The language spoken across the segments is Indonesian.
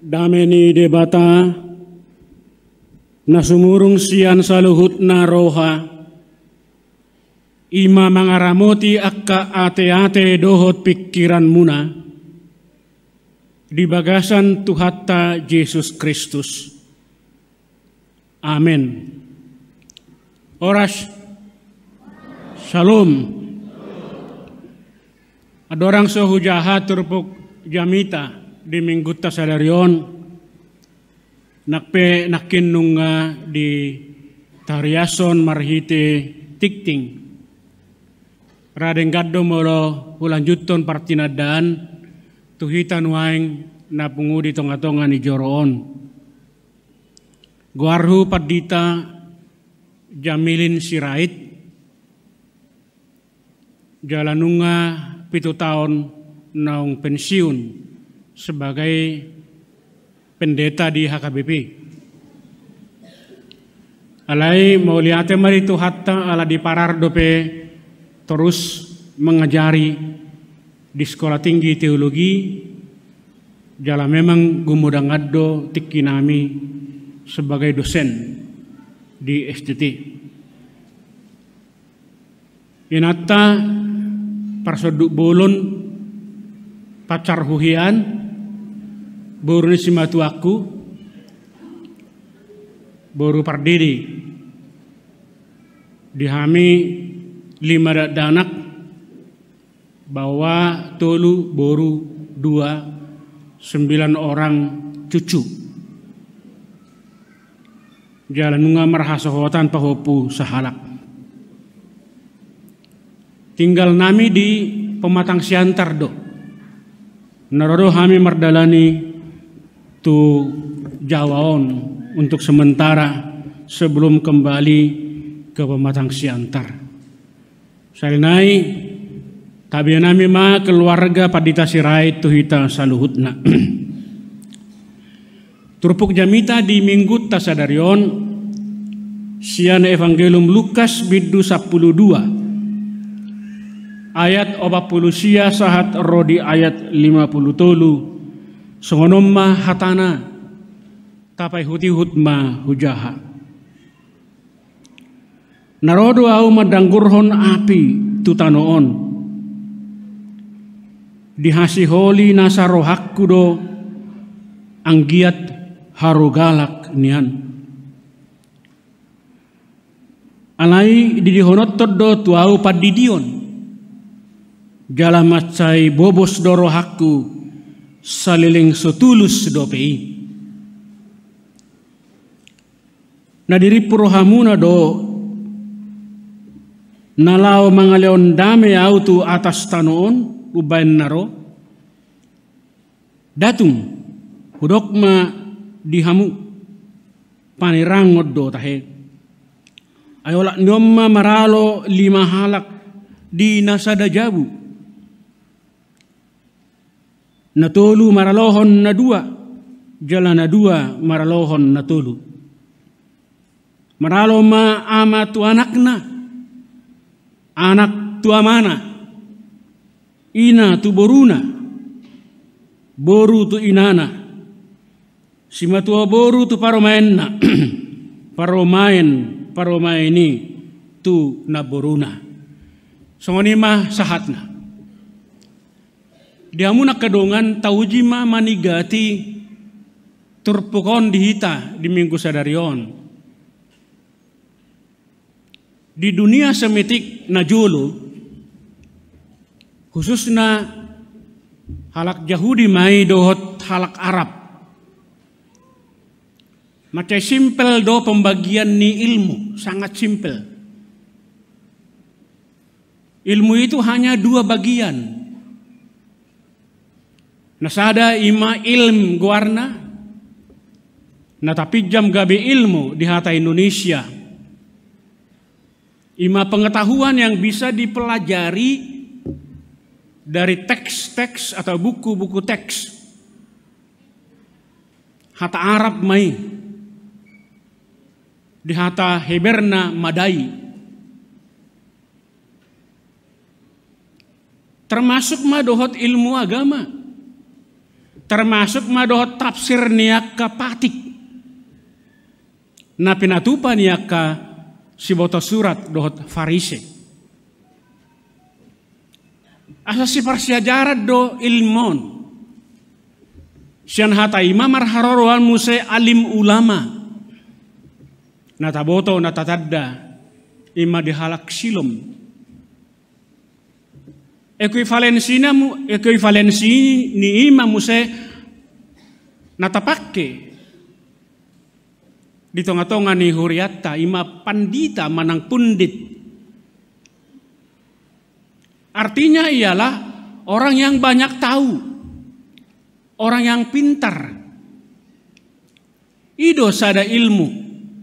dameni debata nasumurung sian saluhut na roha ima mangaramoti akka ate-ate dohot pikiran muna di bagasan Tuhatta Yesus Kristus. Amin. Oras Shalom. Adorang sohujaha turpuk jamita di minggu tasadarion nakpe nakinunga di tariason marhite tikting radeng gaddo molo ulanjuton partinadaan tuhitan waing napungudi tonga-tonga ni joroon guarhu padita Jamilin Sirait jalanunga 7 tahun naung pensiun sebagai pendeta di HKBP. Alai mau lihat mari Tuhatta ala di parar dope terus mengajari di sekolah tinggi teologi jala memang gumudang addo tikinami sebagai dosen di SDT. Inata parsoduk bolon pacar huhian baru ni simatu aku baru pardiri dihami 5 danak bawa tolu baru 9 orang cucu jalan nunga marhasohotan pahopu sahalak tinggal nami di pematang siantar do narodo kami mardalani tu jawaon untuk sementara sebelum kembali ke pematang siantar salinai tabianami ma keluarga padita sirait tuhita saluhutna turpuk jamita di minggu tasadarion siana evangelium Lukas biddu 12 ayat 40 sia sahat rodi ayat 50 songonom ma hatana tapai huti hutma hujaha narodo au madanggurhon api tutanoon dihasiholi nasarohakku do anggiat harugalak nian alai didihonot do tuau padidion jala macai bobos dorohaku saliling sotulus dopei nadiri purohamuna do nalao mangaleon dame autu atas tanoon ubain naro datung hudokma dihamu panirangod do tahe ayola nyomma maralo 5 halak di nasada jabu natolu maralohon na 2 jala na 2 maralohon natolu maralo ma ama tu anakna anak tu amana ina tu boruna boru tu inana sima tua boru tu paromaenna paromaeni tu na boruna songoni mah sahatna diamuna kedongan taujima manigati turpukon dihita di minggu sadarion di dunia semitik najulu khususnya halak Yahudi mai dohot halak Arab macam simpel do pembagian ni ilmu sangat simpel ilmu itu hanya 2 bagian nasada ima ilm guarna na tapi jam gabe ilmu di hata Indonesia ima pengetahuan yang bisa dipelajari dari teks-teks atau buku-buku teks hata Arab mai di hata Heberna Madai termasuk madohot ilmu agama termasuk madohot tafsir niaka patik. Na pinatupa niaka siboto surat dohot Farise. Asa si parsiajarat do ilmon. Sian hata imam arharoroan muse alim ulama. Nataboto natatadda ima dihalak silom. Ekuivalensi ni ima muse natapakke di tonga-tonga ni huriatta ima pandita manang pundit. Artinya ialah orang yang banyak tahu, orang yang pintar. Ido sada ilmu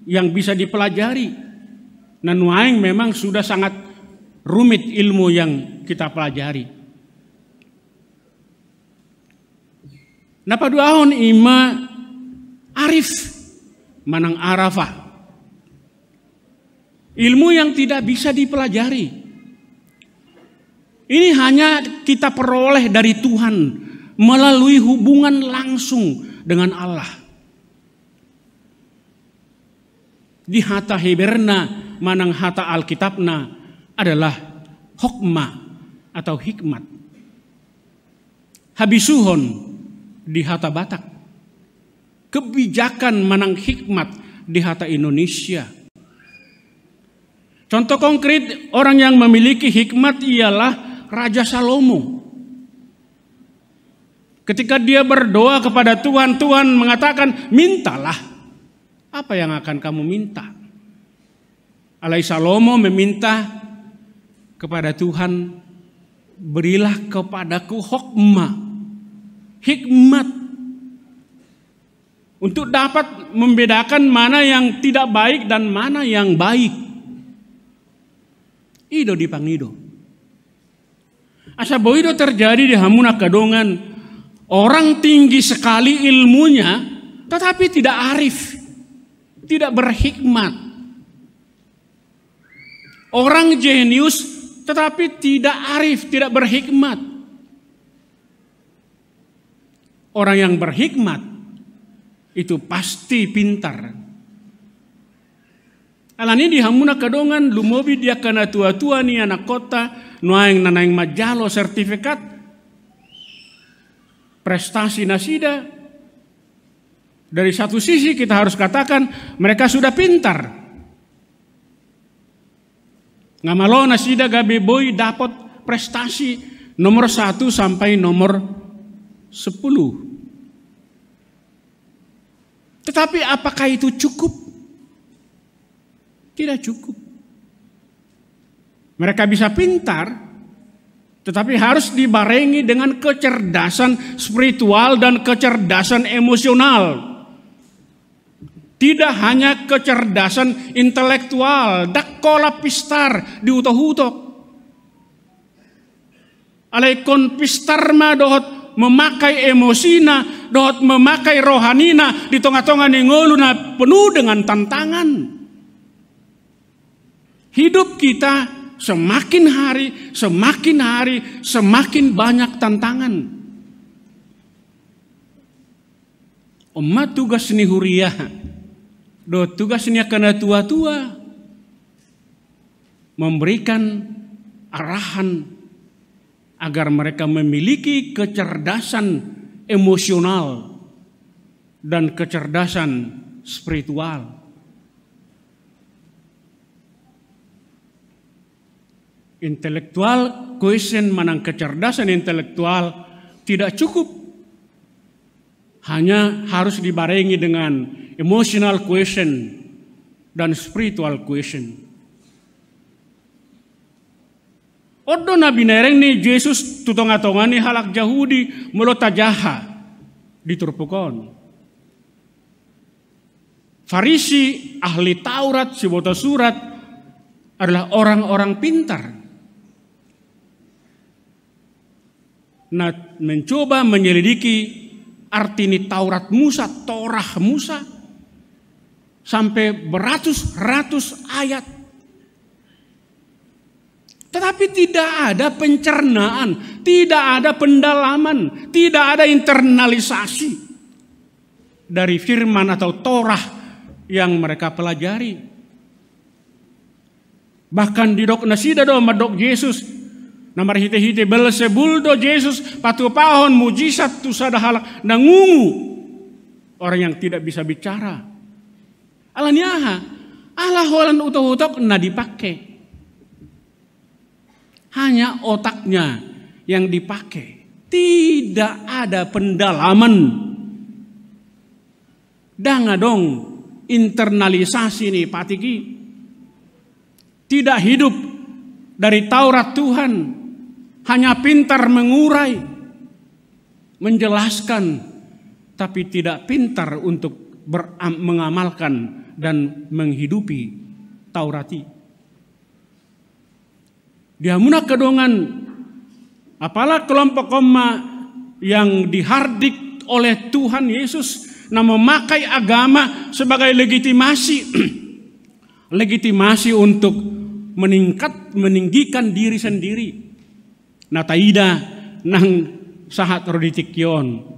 yang bisa dipelajari. Nanuaing memang sudah sangat rumit ilmu yang kita pelajari. Napaduahon ima arif manang arafah. Ilmu yang tidak bisa dipelajari. Ini hanya kita peroleh dari Tuhan melalui hubungan langsung dengan Allah. Di hata Heberna manang hata Alkitabna adalah hokmah atau hikmat. Habisuhon di hata Batak. Kebijakan manang hikmat di hata Indonesia. Contoh konkret orang yang memiliki hikmat ialah Raja Salomo. Ketika dia berdoa kepada Tuhan, Tuhan mengatakan, mintalah. Apa yang akan kamu minta? Alai Salomo meminta kepada Tuhan, berilah kepadaku hikmat. Untuk dapat membedakan mana yang tidak baik dan mana yang baik. Ido dipangido. Asa boido terjadi di Hamuna Kadongan. Orang tinggi sekali ilmunya, tetapi tidak arif, tidak berhikmat. Orang jenius, tetapi tidak arif, tidak berhikmat. Orang yang berhikmat itu pasti pintar. Alani di Hamuna Kadongan lumobi dia kana tua-tua ni anak kota nuaing nanaing majalo sertifikat prestasi nasida. Dari satu sisi kita harus katakan mereka sudah pintar. Ngamalo nasida gabe boy dapat prestasi nomor 1 sampai nomor 10. Tetapi apakah itu cukup? Tidak cukup. Mereka bisa pintar, tetapi harus dibarengi dengan kecerdasan spiritual dan kecerdasan emosional. Tidak hanya kecerdasan intelektual, dakola pistar di utoh-utok. Alaikon pistar ma dohot memakai emosina, dohot memakai rohanina di tengah-tengah ningoluna penuh dengan tantangan. Hidup kita semakin hari, semakin banyak tantangan. Umat tugas ni huriah, do tugas ni kena tua-tua, memberikan arahan agar mereka memiliki kecerdasan emosional dan kecerdasan spiritual. Intelektual quotient manang kecerdasan intelektual tidak cukup. Hanya harus dibarengi dengan emotional quotient dan spiritual quotient. Odo nabi nereng ni Yesus tutonga-tonga ni halak Yahudi mulota jaha diturpukon. Farisi ahli Taurat siboto surat adalah orang-orang pintar. Nah, mencoba menyelidiki arti ini Taurat Musa, Torah Musa, sampai beratus-ratus ayat. Tetapi tidak ada pencernaan, tidak ada pendalaman, tidak ada internalisasi dari firman atau Torah yang mereka pelajari. Bahkan di dok nasida do madok Yesus, namar hite-hite Belzebul do Yesus patu pahon mujizat tu sadahalak nangungu orang yang tidak bisa bicara. Alaniaha Allah holan utok-utok na dipakai. Hanya otaknya yang dipakai. Tidak ada pendalaman. Danga dong internalisasi nih patiki. Tidak hidup dari Taurat Tuhan. Hanya pintar mengurai. Menjelaskan. Tapi tidak pintar untuk mengamalkan dan menghidupi Taurati. Diamuna kedongan apalah kelompok koma yang dihardik oleh Tuhan Yesus nah memakai agama sebagai legitimasi legitimasi untuk meninggikan diri sendiri. Nah taida nang sahat roditikion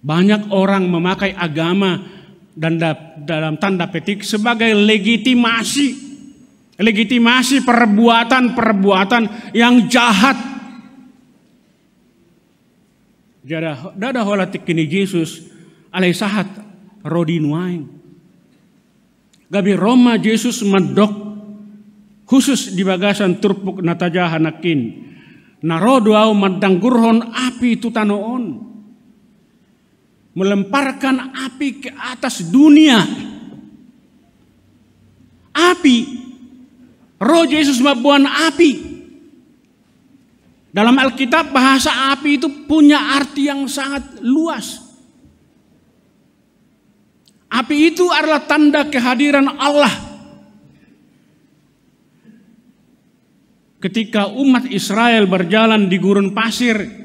banyak orang memakai agama dan dalam tanda petik sebagai legitimasi perbuatan yang jahat. Dada holatik kini Yesus alai sahat rodinuain. Gabi Roma Yesus medok khusus di bagasan turpuk natajaha nakin. Narodo au madanggurhon api tutanoon. Melemparkan api ke atas dunia. Api. Roh Yesus membuat api. Dalam Alkitab bahasa api itu punya arti yang sangat luas. Api itu adalah tanda kehadiran Allah. Ketika umat Israel berjalan di gurun pasir,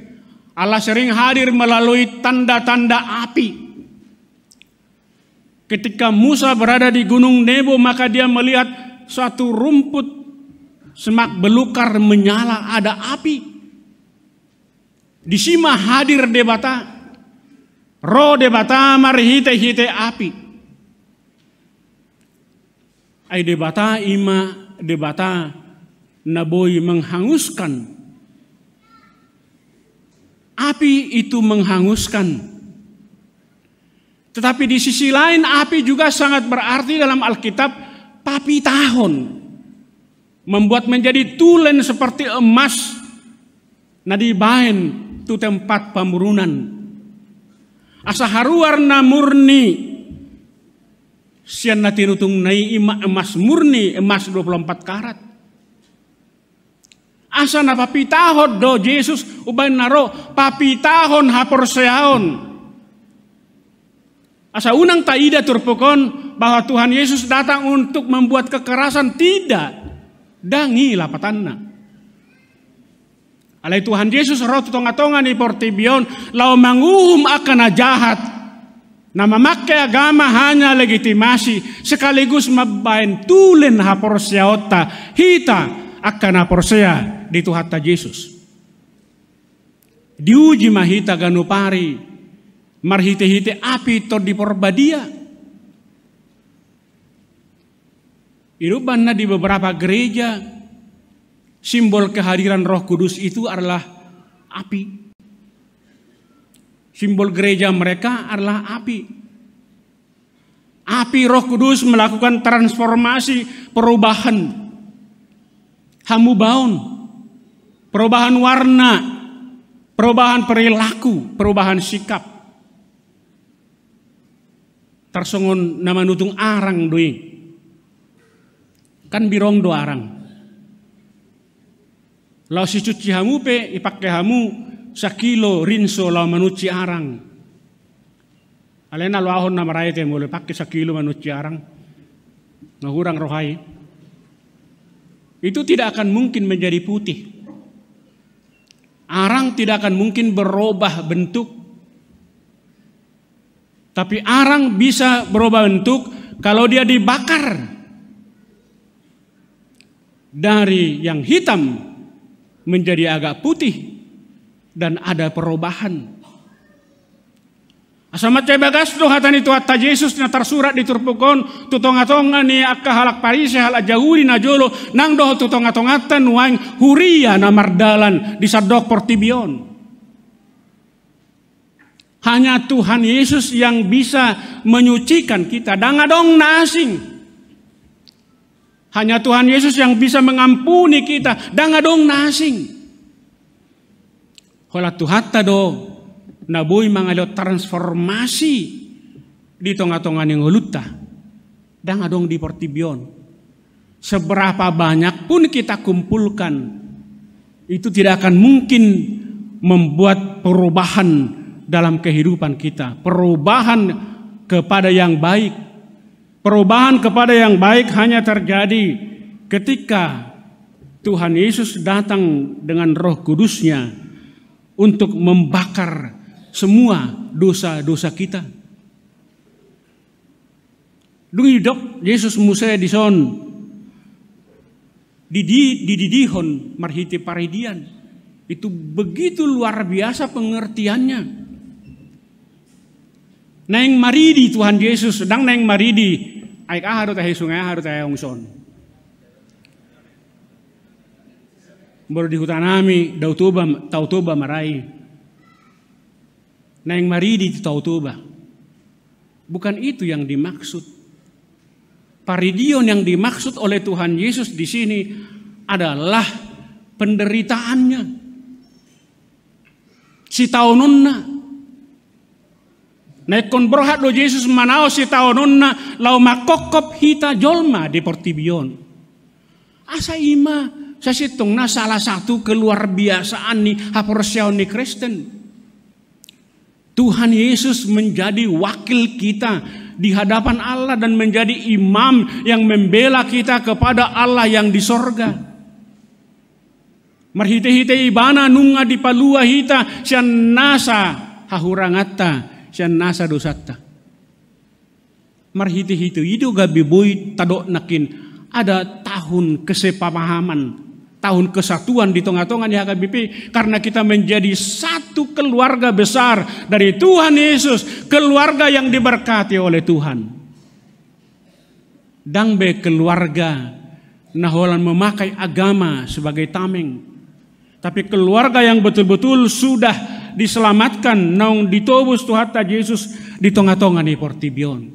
Allah sering hadir melalui tanda-tanda api. Ketika Musa berada di Gunung Nebo, maka dia melihat suatu rumput semak belukar menyala, ada api. Di sima hadir debata, roh debata marhite-hite api. Ai debata ima debata naboi menghanguskan. Api itu menghanguskan. Tetapi di sisi lain api juga sangat berarti dalam Alkitab papi tahun. Membuat menjadi tulen seperti emas. Nadibain tu tempat pamurunan. Asa haruarna murni. Sian natinutung nai emas murni, emas 24 karat. Asa na papitahod do Yesus uban naro papitahon haporseaon. Asa unang taida turpukon bahwa Tuhan Yesus datang untuk membuat kekerasan, tidak. Dangi lapatanna. Alai Tuhan Yesus roh tonga-tonga ni portibion lau manguhum akan jahat. Na memakai agama hanya legitimasi sekaligus mabain tulen haporseaota hita akan haporsea di Tuhan Yesus. Diuji mahita ganupari marhite-hite api to di porbadia. Irubanna di beberapa gereja simbol kehadiran Roh Kudus itu adalah api. Simbol gereja mereka adalah api. Api Roh Kudus melakukan transformasi, perubahan. Hamubaun, perubahan warna, perubahan perilaku, perubahan sikap. Tersongon nama nutung arang doi. Kan birong do arang. Lau si cuci hamu pe ipakai hamu sakilo rinso lau manuci arang. Alena lo ahon nama raya te mulai pakai sakilo manuci arang. Ngurang rohai. Itu tidak akan mungkin menjadi putih. Arang tidak akan mungkin berubah bentuk. Tapi arang bisa berubah bentuk kalau dia dibakar. Dari yang hitam menjadi agak putih dan ada perubahan. Asama bagas do hatani tu hatta Yesus na tersurat di turpukon tutonga-tonga ni akka halak parise hal jahuri na jolo nang do tutonga-tongatan waing huria na mardalan di sadok portibion. Hanya Tuhan Yesus yang bisa menyucikan kita, dangadong na asing. Hanya Tuhan Yesus yang bisa mengampuni kita, dangadong na asing. Hola tuhatta do naboy mga transformasi di tongah-tongah ng ulutta. Dangadong di portibion. Seberapa banyak pun kita kumpulkan, itu tidak akan mungkin membuat perubahan dalam kehidupan kita. Perubahan kepada yang baik. Perubahan kepada yang baik hanya terjadi ketika Tuhan Yesus datang dengan Roh Kudus-Nya untuk membakar semua dosa-dosa kita. Dungi dok Yesus Musa dison dididihon marhiti paridian. Itu begitu luar biasa pengertiannya. Neng maridi Tuhan Yesus sedang neng maridi aik harus tahe sungai harus tahe ongson. Baru di hutanami tautoba marai. Neng maridi di tautoba. Bukan itu yang dimaksud. Paridion yang dimaksud oleh Tuhan Yesus di sini adalah penderitaannya. Si taunonna. Naikon berhat do Yesus manao si taunonna lau makokop hita jolma di portibion. Asa ima sa sitong na salah satu keluar biasaan ni haporsiaw ni Kristen. Tuhan Yesus menjadi wakil kita di hadapan Allah dan menjadi imam yang membela kita kepada Allah yang di sorga. Marhite-hite ibana nunga di palua hita sian nasa hahurangata sian nasa dosatta. Marhite-hite itu gabi boy tadok nakin ada tahun kesepamahaman, tahun kesatuan di tengah-tengah di HKBP karena kita menjadi satu keluarga besar dari Tuhan Yesus, keluarga yang diberkati oleh Tuhan. Dangbe keluarga naholan memakai agama sebagai tameng, tapi keluarga yang betul-betul sudah diselamatkan naung ditobus Tuhatta Yesus di tengah-tengah di portibion.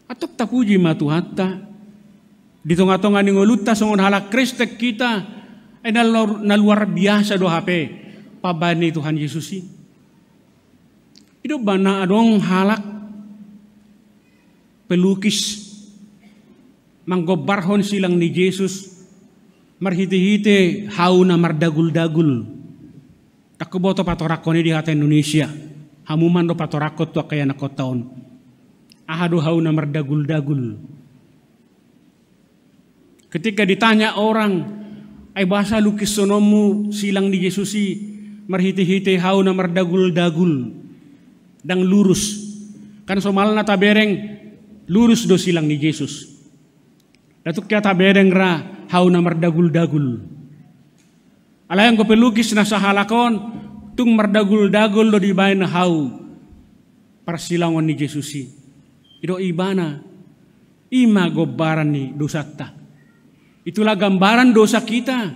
Atok tapuji ma Tuhatta di tengah-tengah ni ngoluta songon halak Kristek kita na luar biasa do HP pabani Tuhan Yesus si. Itu bana adong halak pelukis manggobarhon silang ni Yesus marhite-hite hauna mardagul-dagul. Takuboto patorakoni di hata Indonesia. Hamuman do patorakot tu kaya nakotaon. Ahado hauna mardagul-dagul. Ketika ditanya orang, ay bahasa lukis sonomu silang di Yesusi, marhiti-hiti hau na mardagul-dagul, dang lurus. Kan somal na tabereng, lurus do silang ni Yesus. Datuk kaya tabereng ra, hau na mardagul-dagul. Alayang ko pelukis na sa halakon, tung mardagul-dagul do di bayan na hau, parsilangon ni Yesusi. Ito ibana, ima gobaran ni dosata. Itulah gambaran dosa kita.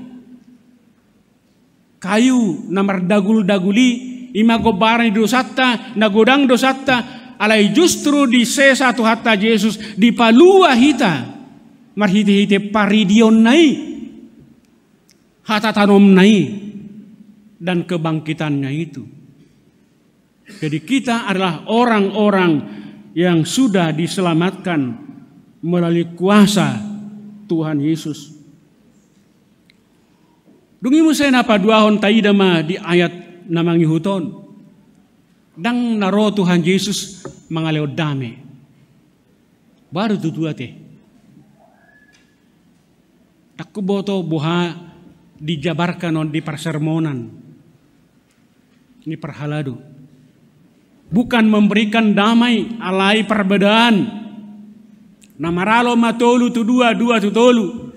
Kayu na mardagul-daguli ima gobaran dosata nagodang dosata alai justru di sesatu hatta Yesus di palua hita marhiti-hiti paridion nai hata tanom nai dan kebangkitannya itu. Jadi kita adalah orang-orang yang sudah diselamatkan melalui kuasa Tuhan Yesus. Dungi mo sa napa duahon tayo dama di ayat namang ihuton. Dang naro Tuhan Yesus mga leodame. Baru tutuate. Takuboto buha dijabarkan on di persermonan. Ini perhalado. Bukan memberikan damai alai perbedaan. Namaralo matolu tu dua tu tolu.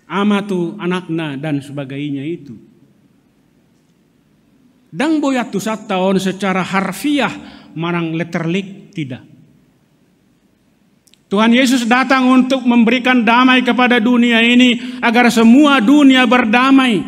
amatu anakna dan sebagainya itu. Dang boyatu tahun secara harfiah marang letterlik tidak. Tuhan Yesus datang untuk memberikan damai kepada dunia ini agar semua dunia berdamai.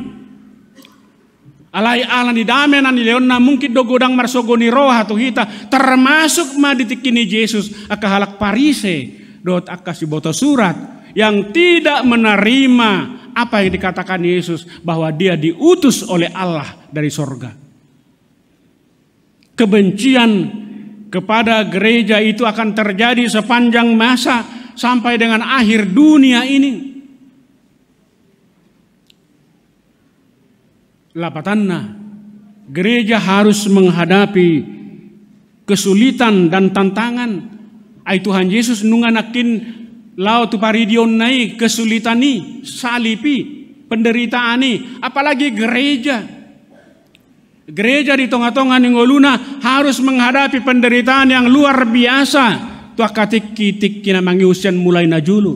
Alai alan di damai nan leonna mungkin do godang marsogoni roha tu hita termasuk maditikini Yesus akahalak parise dot akasi boto surat yang tidak menerima apa yang dikatakan Yesus bahwa dia diutus oleh Allah dari sorga. Kebencian kepada gereja itu akan terjadi sepanjang masa sampai dengan akhir dunia ini. Lapatanna, gereja harus menghadapi kesulitan dan tantangan. Ai Tuhan Yesus nunganakin lau tu paridion nai kesulitan ni, salipi, penderitaan ni, apalagi gereja. Gereja di tengah-tengah ninggoluna harus menghadapi penderitaan yang luar biasa. Tuah katik-kitik kina mangiusian mulai najulu.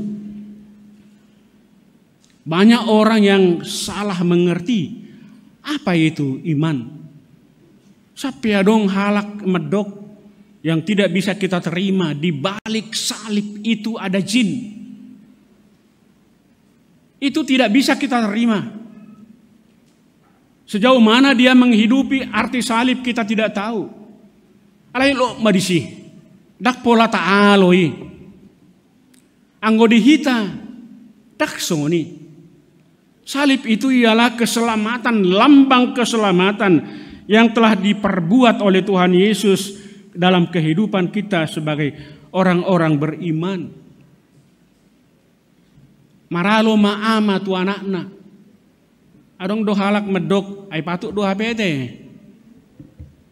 Banyak orang yang salah mengerti apa itu iman. Sapi dong halak medok yang tidak bisa kita terima. Di balik salib itu ada jin. Itu tidak bisa kita terima. Sejauh mana dia menghidupi arti salib kita tidak tahu. Alai lo madisi. Dak pola ta'aloi. Anggo dihita. Dak songoni. Salib itu ialah keselamatan, lambang keselamatan yang telah diperbuat oleh Tuhan Yesus dalam kehidupan kita sebagai orang-orang beriman. Maralo ma'ama tu anakna. Adong do halak medok ay patuk do hapete.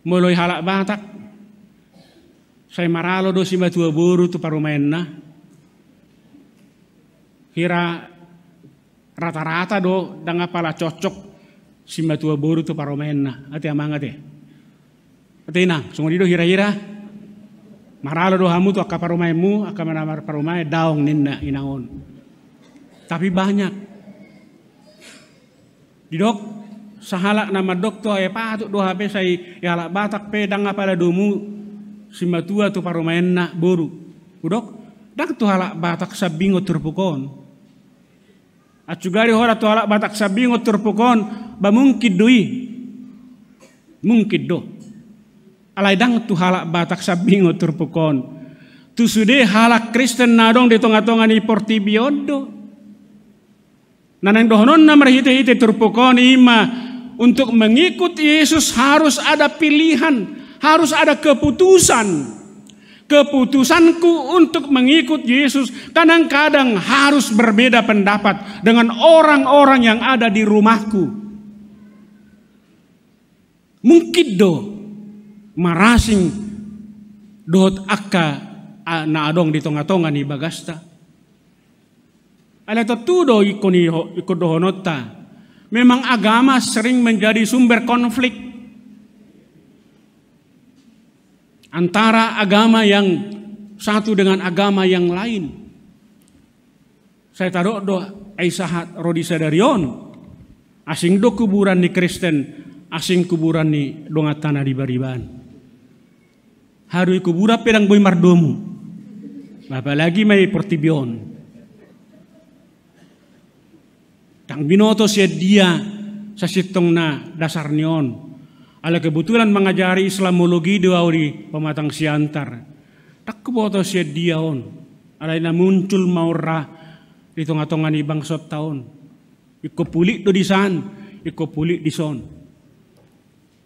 Mulai halak batak. Saya maralo do si batua buru tu parumainna. Hira rata-rata do danga pala cocok si batua buru tu parumainna. Ati amang ate. Ati nang, sungo do hira-hira. Maralo do hamu tu akka parumaimu, akka manamar parumai daong ninna inangon. Tapi banyak. Didok sahalak nama doktor ya patuk do HP saya ya halak batak pedang apala domu simatua tu parumainna boru. Udok dak tu halak batak sabingo terpukon. Acugari hora tu halak batak sabingo terpukon ba mungkin doi. Mungkin do. Alai dang tu halak batak sabingo terpukon. Tu sude halak Kristen nadong di tengah-tengah ni portibiodo. Nanang dohonon na marhite-hite turpukon ima untuk mengikut Yesus harus ada pilihan, harus ada keputusan. Keputusanku untuk mengikut Yesus kadang-kadang harus berbeda pendapat dengan orang-orang yang ada di rumahku. Mungkin do marasing dohot akka na adong di tengah-tengah ni bagasta. Ala tudo ikodohonota. Memang agama sering menjadi sumber konflik antara agama yang satu dengan agama yang lain. Saya taruh do Aisyah Rodi Sadarion. Asing do kuburan ni Kristen, asing kuburan ni dongatana di Bariban. Harui kubura pedang boy mardomu. Apalagi may portibion. Tang binoto siya dia sa sitong na dasar niyon. Ala kebetulan mengajari Islamologi doa di pematang siantar. Tak keboto siya dia on. Alay na muncul maura di tengah-tengah ni bangsot taon. Iko pulik do di san, iko pulik di son.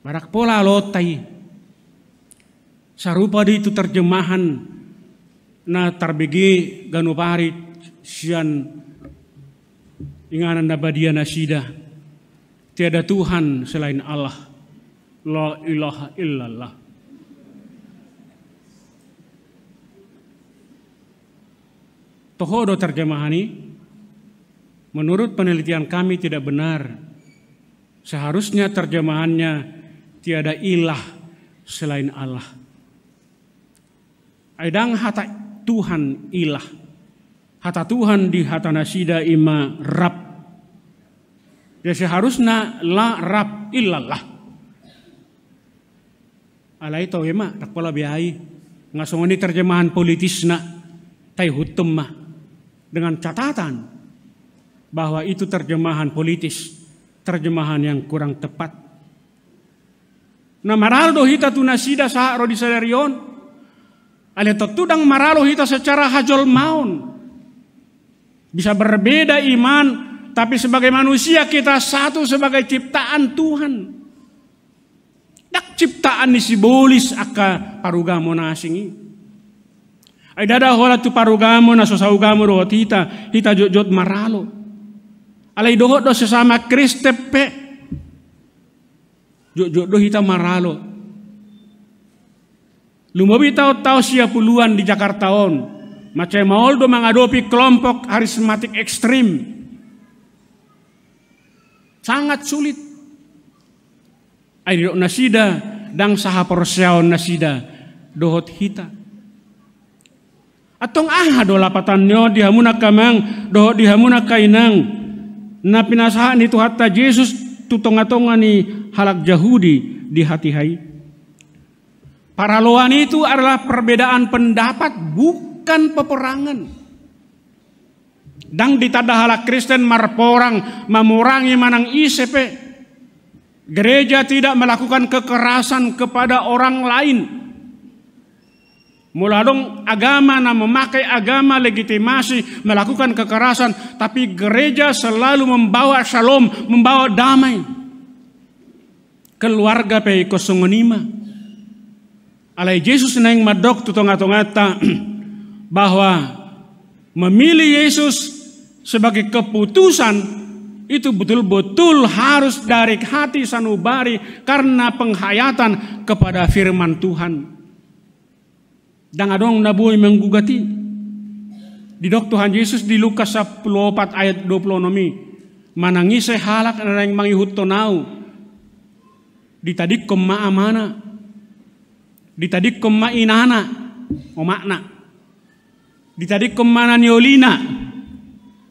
Barak pola lotay. Sarupa di itu terjemahan na tarbigi ganupari siyan inganan nabadia nasida. Tiada Tuhan selain Allah. La ilaha illallah. Tohodo terjemahan ini menurut penelitian kami tidak benar. Seharusnya terjemahannya tiada ilah selain Allah. Aidang hata Tuhan ilah. Hata Tuhan di hata nasida ima Rab Ya seharusnya la rab illallah. Alai tau ema tak pola biai ngasong ini terjemahan politisna tai hutum mah dengan catatan bahwa itu terjemahan politis, terjemahan yang kurang tepat. Nah maraldo hita tu nasida saha rodi sadarion. Ale tutudang maralo hita secara hajol maun. Bisa berbeda iman, tapi sebagai manusia kita satu sebagai ciptaan Tuhan. Dak ciptaan ni simbolis aka parugamo na asingi. Ay dada hola tu parugamo na sosaugamo do hita jot maralo. Alay dohot do sesama Kristepe. Jot do hita maralo. Lumabi tahu siya puluhan di Jakarta on. Macam mauldo menghadapi kelompok karismatik ekstrim. Sangat sulit. Ayo nasida dang saha porsiaon nasida dohot hita. Atong do lapatannya dihamuna kamang dohot dihamuna kainang. Na pinasahan itu hatta Yesus tutong-atongan ni halak Yahudi di hati hai. Paraloan itu adalah perbedaan pendapat bukan peperangan. Dang ditadahala Kristen marporang memurangi manang isepe. Gereja tidak melakukan kekerasan kepada orang lain. Muladong agama na memakai agama legitimasi melakukan kekerasan, tapi gereja selalu membawa shalom, membawa damai. Keluarga pe kosongonima. Alai Yesus naing madok tutong-atongata bahwa memilih Yesus sebagai keputusan itu betul-betul harus dari hati sanubari karena penghayatan kepada firman Tuhan. Dan adong nabuhi menggugati di dok Tuhan Yesus di Lukas 14 ayat 20 nomi manangis halak na yang mangihut tonau ditadik kema amana ditadik kema inana o makna ditadik kema niolina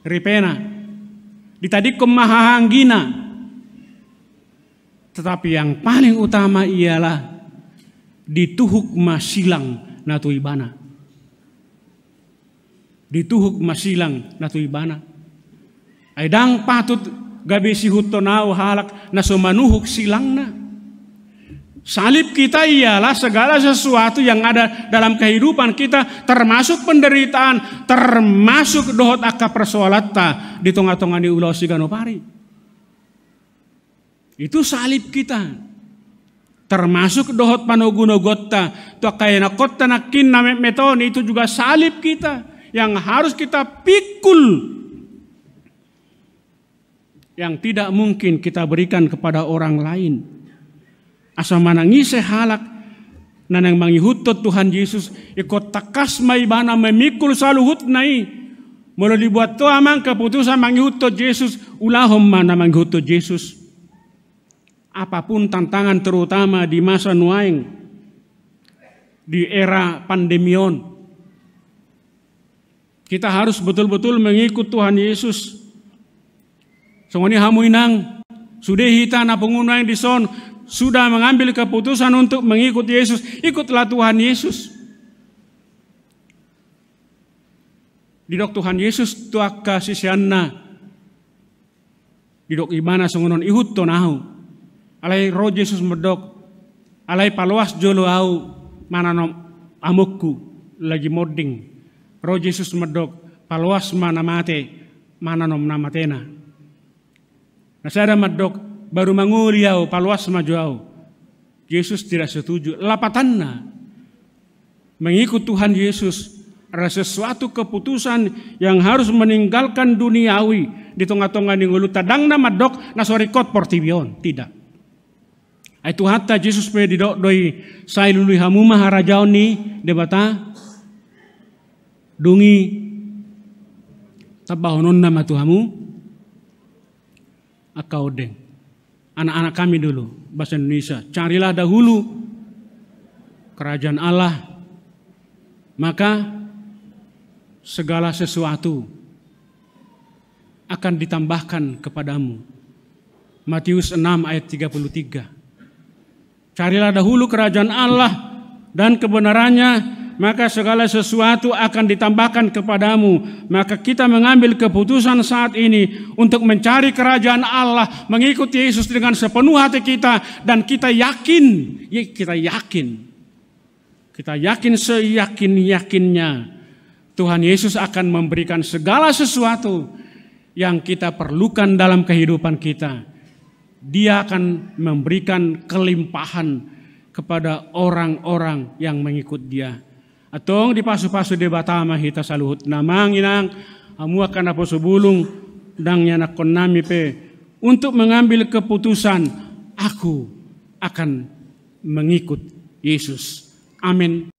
ripena ditadik kema hahanggina, tetapi yang paling utama ialah dituhuk masilang natu ibana. Dituhuk masilang natu ibana. Aidang patut gabi sihut tonau halak na sumanuhuk silangna. Salib kita ialah segala sesuatu yang ada dalam kehidupan kita, termasuk penderitaan, termasuk dohot aka persoalata di tonga-tonga di ulau siganopari. Itu salib kita. Termasuk dohot panogunogotta, to kaya nakota nakin na meton, itu juga salib kita yang harus kita pikul. Yang tidak mungkin kita berikan kepada orang lain. Asa manangise halak nanang mangihutot Tuhan Yesus ikut takas maibana memikul saluhut nai mula dibuat to amang keputusan mangihutot Yesus ulahom mana mangihutot Yesus. Apapun tantangan terutama di masa nuaing di era pandemion, kita harus betul-betul mengikut Tuhan Yesus. Songoni hamuinang sudah hita na pengunang di son sudah mengambil keputusan untuk mengikut Yesus, ikutlah Tuhan Yesus. Didok Tuhan Yesus tuak kasisianna. Didok ibana songonon ihut tonahu. Alai roh Yesus medok. Alai paluas jolo au mananom amukku lagi moding. Roh Yesus medok paluas mana mate mananom namatena. Nasada medok baru manguriau paluas majuau. Yesus tidak setuju. Lapatanna mengikut Tuhan Yesus adalah sesuatu keputusan yang harus meninggalkan duniawi di tengah-tengah ningulu tadang nama dok nasorikot portibion. Tidak. Itu hatta Yesus pe didok doi sai lului hamuma harajaon ni debata dungi tabahonon nama Tuhamu akaudeng. Anak-anak kami dulu, bahasa Indonesia, carilah dahulu kerajaan Allah, maka segala sesuatu akan ditambahkan kepadamu. Matius 6 ayat 33. Carilah dahulu kerajaan Allah dan kebenarannya, maka segala sesuatu akan ditambahkan kepadamu. Maka kita mengambil keputusan saat ini untuk mencari kerajaan Allah, mengikuti Yesus dengan sepenuh hati kita, dan kita yakin seyakin-yakinnya Tuhan Yesus akan memberikan segala sesuatu yang kita perlukan dalam kehidupan kita. Dia akan memberikan kelimpahan kepada orang-orang yang mengikut Dia. Atong di pasu-pasu de batama hita saluhut namang inang amu akan apa subulung dang nyanak konami pe untuk mengambil keputusan, aku akan mengikut Yesus. Amin.